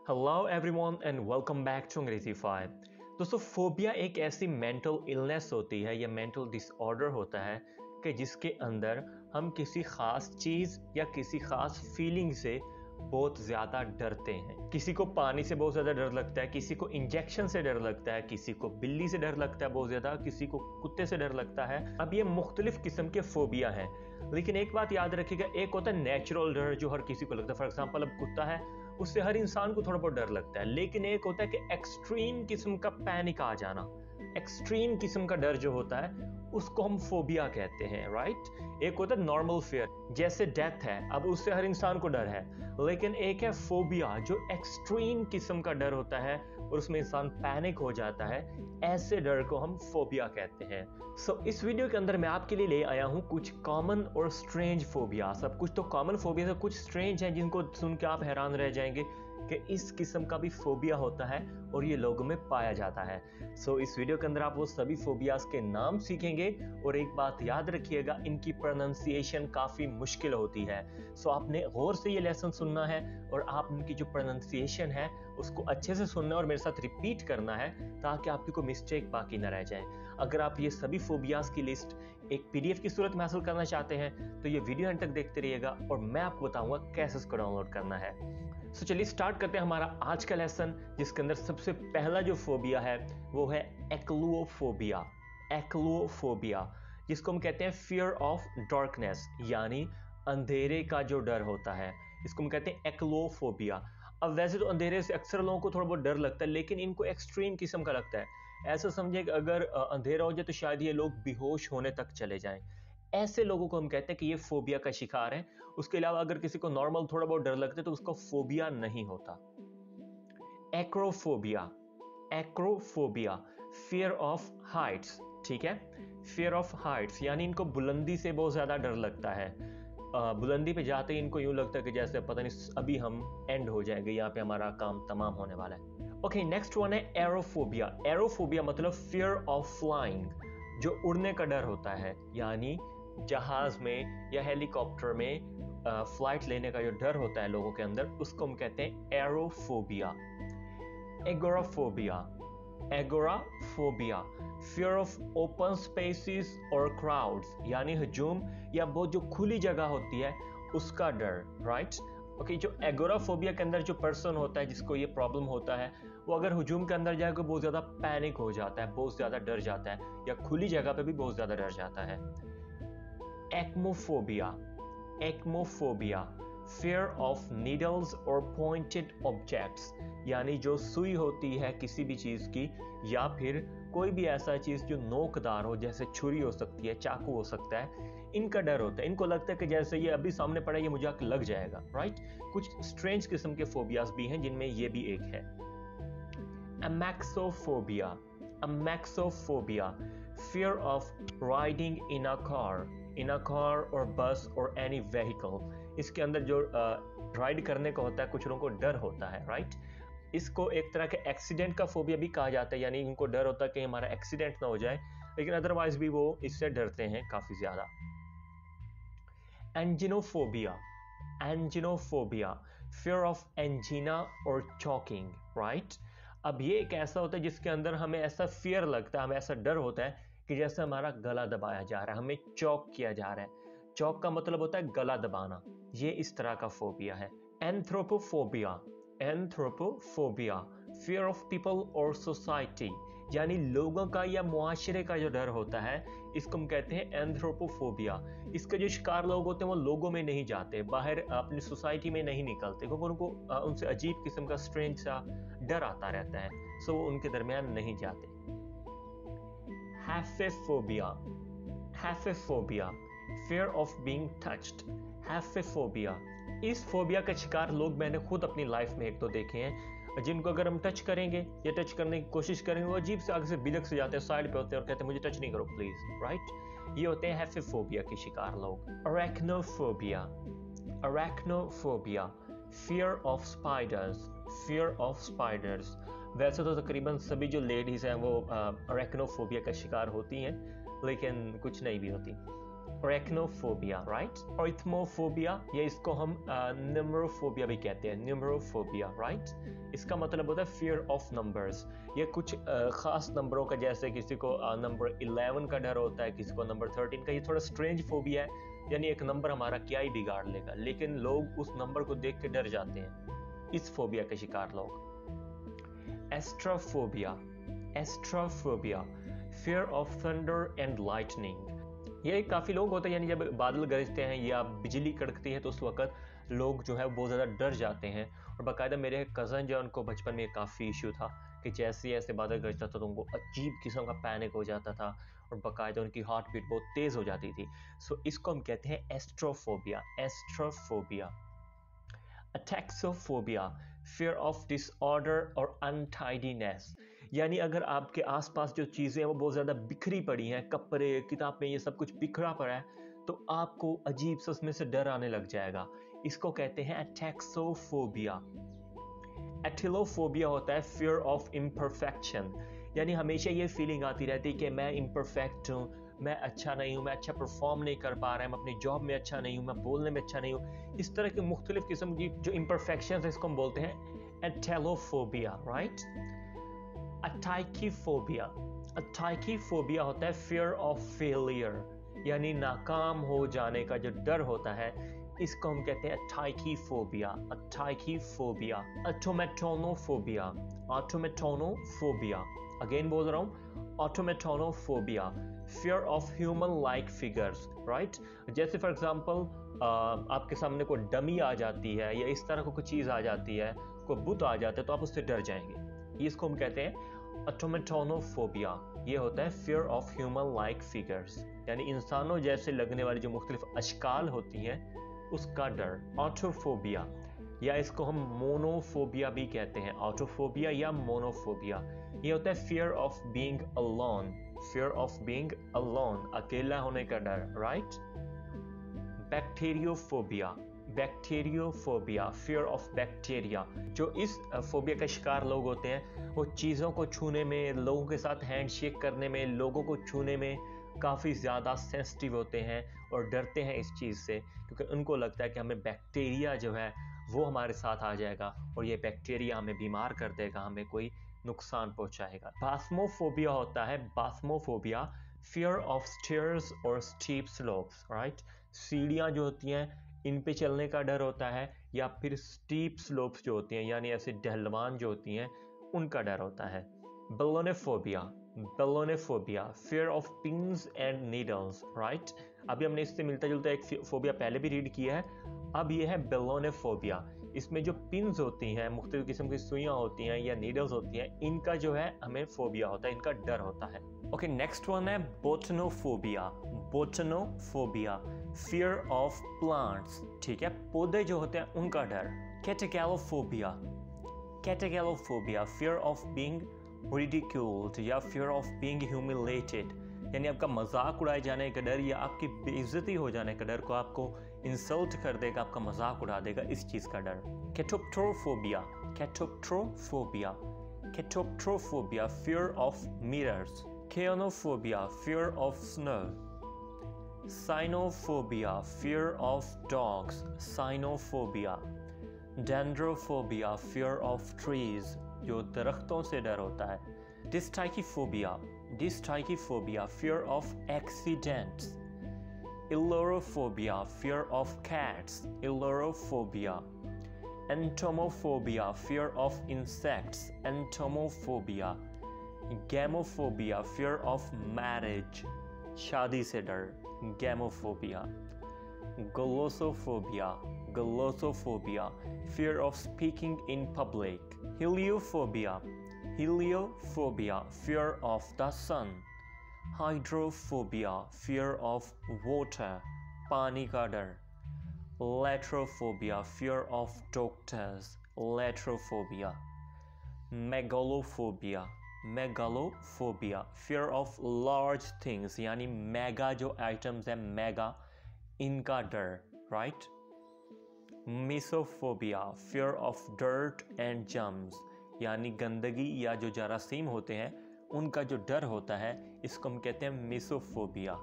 Hello everyone and welcome back to Angrezify. दोस्तों, phobia एक ऐसी मेंटल इलनेस होती है या मेंटल डिसऑर्डर होता है कि जिसके अंदर हम किसी खास चीज़ या किसी खास फीलिंग से बहुत ज़्यादा डरते हैं। किसी को पानी से बहुत ज़्यादा डर लगता है, किसी को इंजेक्शन से डर लगता है, किसी को बिल्ली से डर लगता है बहुत ज़्यादा, किसी को कुत्ते से डर लगता है। अब ये मुख्तलिफ किस्म के फोबिया हैं, लेकिन एक बात याद रखिएगा, एक होता है नेचुरल डर जो हर किसी को लगता है। फॉर एग्जाम्पल, अब कुत्ता है, उससे हर इंसान को थोड़ा बहुत डर लगता है। लेकिन एक होता है कि एक्सट्रीम किस्म का पैनिक आ जाना, एक्सट्रीम किस्म का डर जो होता है उसको हम फोबिया कहते हैं, राइट। एक होता है नॉर्मल फियर, जैसे डेथ है, अब उससे हर इंसान को डर है। लेकिन एक है फोबिया जो एक्सट्रीम किस्म का डर होता है और उसमें इंसान पैनिक हो जाता है। ऐसे डर को हम फोबिया कहते हैं। सो इस वीडियो के अंदर मैं आपके लिए ले आया हूं कुछ कॉमन और स्ट्रेंज फोबिया। सब कुछ तो कॉमन फोबिया है, कुछ स्ट्रेंज हैं जिनको सुन के आप हैरान रह जाएंगे कि इस किस्म का भी फोबिया होता है और ये लोगों में पाया जाता है। सो इस वीडियो के अंदर आप वो सभी फोबियाज के नाम सीखेंगे और एक बात याद रखिएगा, इनकी प्रोनाउंसिएशन काफी मुश्किल होती है। सो आपने गौर से ये लेसन सुनना है और आप उनकी जो प्रोनाउंसिएशन है उसको अच्छे से सुनना और मेरे साथ रिपीट करना है ताकि आपकी कोई मिस्टेक बाकी ना रह जाए। अगर आप ये सभी फोबियाज की लिस्ट एक पीडीएफ की सूरत में हासिल करना चाहते हैं तो ये वीडियो अंत तक देखते रहिएगा और मैं आपको बताऊंगा कैसे इसको डाउनलोड करना है। सो चलिए स्टार्ट करते हैं हमारा आज का लेसन, जिसके अंदर सबसे पहला जो फोबिया है वो है एक्लोफोबिया। एक्लोफोबिया, जिसको हम कहते हैं फियर ऑफ डार्कनेस, यानी अंधेरे का जो डर होता है, इसको हम कहते हैं एक्लोफोबिया। अब वैसे तो अंधेरे से अक्सर लोगों को थोड़ा बहुत डर लगता है, लेकिन इनको एक्सट्रीम किस्म का लगता है। ऐसा समझिए कि अगर अंधेरा हो जाए तो शायद ये लोग बेहोश होने तक चले जाएं। ऐसे लोगों को हम कहते हैं कि ये फोबिया का शिकार है। उसके अलावा अगर किसी को नॉर्मल थोड़ा बहुत डर लगता है तो उसको फोबिया नहीं होता। Acrophobia, acrophobia, fear of Heights, ठीक है। फियर ऑफ हाइट्स यानी इनको बुलंदी से बहुत ज्यादा डर लगता है। बुलंदी पे जाते ही इनको यूं लगता है कि जैसे पता नहीं अभी हम एंड हो जाएंगे, यहाँ पे हमारा काम तमाम होने वाला है। ओके, नेक्स्ट वन है एरोफोबिया। एरोफोबिया मतलब फियर ऑफ फ्लाइंग, जो उड़ने का डर होता है, यानी जहाज में या हेलीकॉप्टर में फ्लाइट लेने का जो डर होता है लोगों के अंदर, उसको हम कहते हैं aerophobia. Agoraphobia, agoraphobia, fear of open spaces और क्राउड्स, यानी हजूम या बहुत जो खुली जगह होती है उसका डर, राइट। ओके, जो एगोराफोबिया के अंदर जो पर्सन होता है जिसको ये प्रॉब्लम होता है, वो अगर हुजूम के अंदर जाएगा बहुत ज्यादा पैनिक हो जाता है, बहुत ज्यादा डर जाता है, या खुली जगह पे भी बहुत ज्यादा डर जाता है। एक्मोफोबिया, एक्मोफोबिया, फियर ऑफ नीडल्स और पॉइंटेड ऑब्जेक्ट्स, यानी जो सुई होती है किसी भी चीज की, या फिर कोई भी ऐसा चीज जो नोकदार हो, जैसे छुरी हो सकती है, चाकू हो सकता है, इनका डर होता है। इनको लगता है कि जैसे ये अभी सामने पड़ा, ये मुझे आके लग जाएगा, राइट। कुछ स्ट्रेंज किस्म के फोबियाज भी हैं जिनमें ये भी एक है। अमैक्सोफोबिया, अमैक्सोफोबिया, fear of riding in a car, in a car और बस और एनी व्हीकल। इसके अंदर जो राइड करने का होता है, कुछ लोगों को डर होता है, राइट। इसको एक तरह के एक्सीडेंट का फोबिया भी कहा जाता है, यानी उनको डर होता है कि हमारा एक्सीडेंट ना हो जाए, लेकिन अदरवाइज भी वो इससे डरते हैं काफी ज्यादा। एंजिनोफोबिया, एंजिनोफोबिया, फियर ऑफ एंजीना और चॉकिंग, राइट। अब ये एक ऐसा होता है जिसके अंदर हमें ऐसा फियर लगता है, हमें ऐसा डर होता है कि जैसे हमारा गला दबाया जा रहा है, हमें चॉक किया जा रहा है। चॉक का मतलब होता है गला दबाना। ये इस तरह का फोबिया है। एंथ्रोपोफोबिया, एंथ्रोपोफोबिया, फियर ऑफ पीपल और सोसाइटी, यानी लोगों का या मुआशरे का जो डर होता है, इसको हम कहते हैं एंथ्रोपोफोबिया। इसके जो शिकार लोग होते हैं वो लोगों में नहीं जाते, बाहर अपनी सोसाइटी में नहीं निकलते, क्योंकि उनको उनसे अजीब किस्म का स्ट्रेंज सा डर आता रहता है, सो वो उनके दरमियान नहीं जाते। हैफेफोबिया, हैफेफोबिया, फियर ऑफ बीइंग टच्ड, हैफेफोबिया। इस फोबिया का शिकार लोग मैंने खुद अपनी लाइफ में एक तो देखे हैं, जिनको अगर हम टच करेंगे या टच करने की कोशिश करेंगे, वो अजीब से आगे से बिलक से जाते हैं, साइड पे होते हैं और कहते हैं मुझे टच नहीं करो प्लीज, राइट। ये होते हैं हैफेफोबिया के शिकार लोग। Arachnophobia, arachnophobia, fear of spiders, fear of spiders. वैसे तो तकरीबन सभी जो लेडीज हैं वो अरैक्नोफोबिया का शिकार होती हैं, लेकिन कुछ नहीं भी होती। arachnophobia, right? Aichmophobia, या इसको हम numerophobia भी कहते हैं, numerophobia, right? इसका मतलब होता है fear of numbers। ये कुछ खास नंबरों का, जैसे किसी को नंबर 11 का डर होता है, किसी को नंबर 13 का। ये थोड़ा स्ट्रेंज फोबिया है, यानी एक नंबर हमारा क्या ही बिगाड़ लेगा, लेकिन लोग उस नंबर को देख के डर जाते हैं, इस फोबिया के शिकार लोग। Astraphobia, Astraphobia, fear of thunder and lightning। ये काफ़ी लोग होते हैं, यानी जब बादल गरजते हैं या बिजली कड़कती है तो उस वक्त लोग जो है बहुत ज़्यादा डर जाते हैं। और बाकायदा मेरे कज़न जो है उनको बचपन में काफ़ी इशू था कि जैसे ही ऐसे बादल गरजता था तो उनको अजीब किस्म का पैनिक हो जाता था और बाकायदा उनकी हार्ट बीट बहुत तेज़ हो जाती थी। सो इसको हम कहते हैं astrophobia, astrophobia. अटैक्सोफोबिया, fear of disorder और untidiness, यानी अगर आपके आसपास जो चीज़ें हैं वो बहुत ज़्यादा बिखरी पड़ी हैं, कपड़े, किताबें, ये सब कुछ बिखरा पड़ा है, तो आपको अजीब सा उसमें से डर आने लग जाएगा। इसको कहते हैं अटैक्सोफोबिया। एटेलोफोबिया होता है fear of imperfection, यानी हमेशा ये फीलिंग आती रहती है कि मैं imperfect हूँ, मैं अच्छा नहीं हूँ, मैं अच्छा परफॉर्म नहीं कर पा रहा है, मैं अपनी जॉब में अच्छा नहीं हूँ, मैं बोलने में अच्छा नहीं हूँ। इस तरह के मुख्तलिफ किस्म की जो imperfections है इसको हम बोलते हैं एटेलोफोबिया, राइट? अटाइकीफोबिया, अटाइकीफोबिया होता है fear of failure, यानी नाकाम हो जाने का जो डर होता है, इसको हम कहते हैं अटाइकीफोबिया, अटाइकीफोबिया। ऑटोमेटोनोफोबिया, ऑटोमेटोनोफोबिया, अगेन बोल रहा हूँ, ऑटोमेटोनोफोबिया, fear of human like figures, right? जैसे फॉर एग्जांपल आपके सामने कोई डमी आ जाती है या इस तरह को कोई चीज़ आ जाती है, कोई बुत आ जाता है, तो आप उससे डर जाएंगे। इसको हम कहते हैं ऑटोमेटोनोफोबिया। ये होता है fear of human like figures, यानी इंसानों जैसे लगने वाली जो मुख्तलिफ अशकाल होती हैं उसका डर। ऑटोफोबिया, या इसको हम मोनोफोबिया भी कहते हैं, ऑटोफोबिया या मोनोफोबिया। ये होता है fear of being alone, fear of being alone, अकेला होने का डर, राइट? बैक्टीरियोफोबिया, बैक्टीरियोफोबिया, fear of bacteria। जो इस फोबिया का शिकार लोग होते हैं वो चीज़ों को छूने में, लोगों के साथ हैंडशेक करने में, लोगों को छूने में काफ़ी ज़्यादा सेंसिटिव होते हैं और डरते हैं इस चीज़ से, क्योंकि उनको लगता है कि हमें बैक्टीरिया जो है वो हमारे साथ आ जाएगा और ये बैक्टीरिया हमें बीमार कर देगा, हमें कोई नुकसान पहुंचाएगा। बास्मोफोबिया होता है, बास्मोफोबिया, fear of stairs और steep slopes, राइट? सीढ़ियाँ जो होती हैं इन पे चलने का डर होता है, या फिर स्टीप स्लोप्स जो होती हैं यानी ऐसे ढलवान जो होती हैं उनका डर होता है। बेलोनोफोबिया, बेलोनोफोबिया, fear of pins and needles, right? अभी हमने इससे मिलता जुलता एक फोबिया पहले भी रीड किया है, अब ये है बेलोनोफोबिया। इसमें जो पिन्स होती हैं, मुख्तलिफ किस्म की सुइयां होती हैं या नीडल्स होती हैं, इनका जो है हमें फोबिया होता है, इनका डर होता है। ओके, नेक्स्ट वन है बोटनोफोबिया, बोटनोफोबिया, fear of plants, ठीक है, पौधे जो होते हैं उनका डर। कैटागेलोफोबिया, कैटागेलोफोबिया, fear of being ridiculed या fear of being humiliated, यानी आपका मजाक उड़ाए जाने का डर या आपकी बेइज्जती हो जाने का डर, को आपको इंसल्ट कर देगा, आपका मजाक उड़ा देगा, इस चीज़ का डर। कैटोप्ट्रोफोबिया, कैटोप्ट्रोफोबिया, कैटोप्ट्रोफोबिया, fear of mirrors। Scolionophobia, fear of snow। Cynophobia, fear of dogs, cynophobia। Dendrophobia, fear of trees, जो दरख्तों से डर होता है। Dystychiphobia, Dystychiphobia, fear of accidents। Elurophobia, fear of cats, Elurophobia। Entomophobia, fear of insects, Entomophobia। Gamophobia, fear of marriage, शादी से डर, Gamophobia। Glossophobia, Glossophobia, fear of speaking in public। Heliophobia, Heliophobia, fear of the sun। Hydrophobia, fear of water, पानी का डर। Latrophobia, fear of doctors, Latrophobia। Megalophobia, Megalophobia, fear of large things, यानी mega जो items हैं, mega, इनका डर, right? Mysophobia, fear of dirt and germs, यानी गंदगी या जो जरासीम होते हैं उनका जो डर होता है, इसको हम कहते हैं Mysophobia।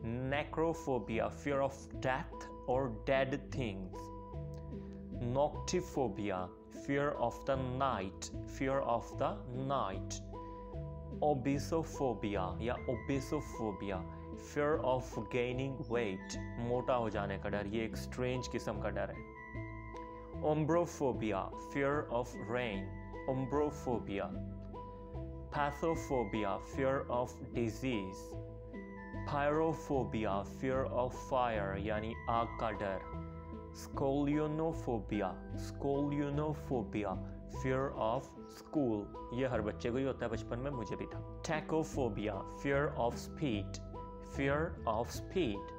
necrophobia, fear of death or dead things. Noctiphobia, fear of the night, fear of the night. Obesophobia या obesophobia, fear of gaining weight, मोटा हो जाने का डर, ये एक स्ट्रेंज किस्म का डर है. Ombrophobia, fear of rain, Ombrophobia. Pathophobia, fear of disease. Pyrophobia, fear of fire यानी आग का डर. Scolionophobia, Scolionophobia, fear of school, ये हर बच्चे को ही होता है, बचपन में मुझे भी था. Tachophobia, fear of speed, fear of speed.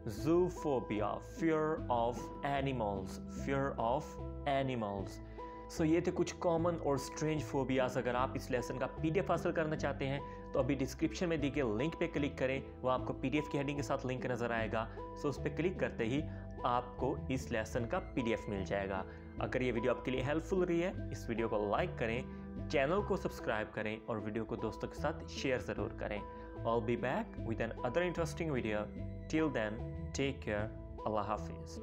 Zoophobia, fear of animals, fear of animals. So ये थे कुछ कॉमन और स्ट्रेंज फोबियाज. अगर आप इस लेसन का पीडीएफ हासिल करना चाहते हैं तो अभी डिस्क्रिप्शन में दी गए लिंक पे क्लिक करें, वो आपको पीडीएफ की हेडिंग के साथ लिंक नज़र आएगा. सो उस पर क्लिक करते ही आपको इस लेसन का पीडीएफ मिल जाएगा. अगर ये वीडियो आपके लिए हेल्पफुल रही है, इस वीडियो को लाइक करें, चैनल को सब्सक्राइब करें और वीडियो को दोस्तों के साथ शेयर ज़रूर करें. I'll be back with an other interesting video. Till then, take care. Allah Hafiz.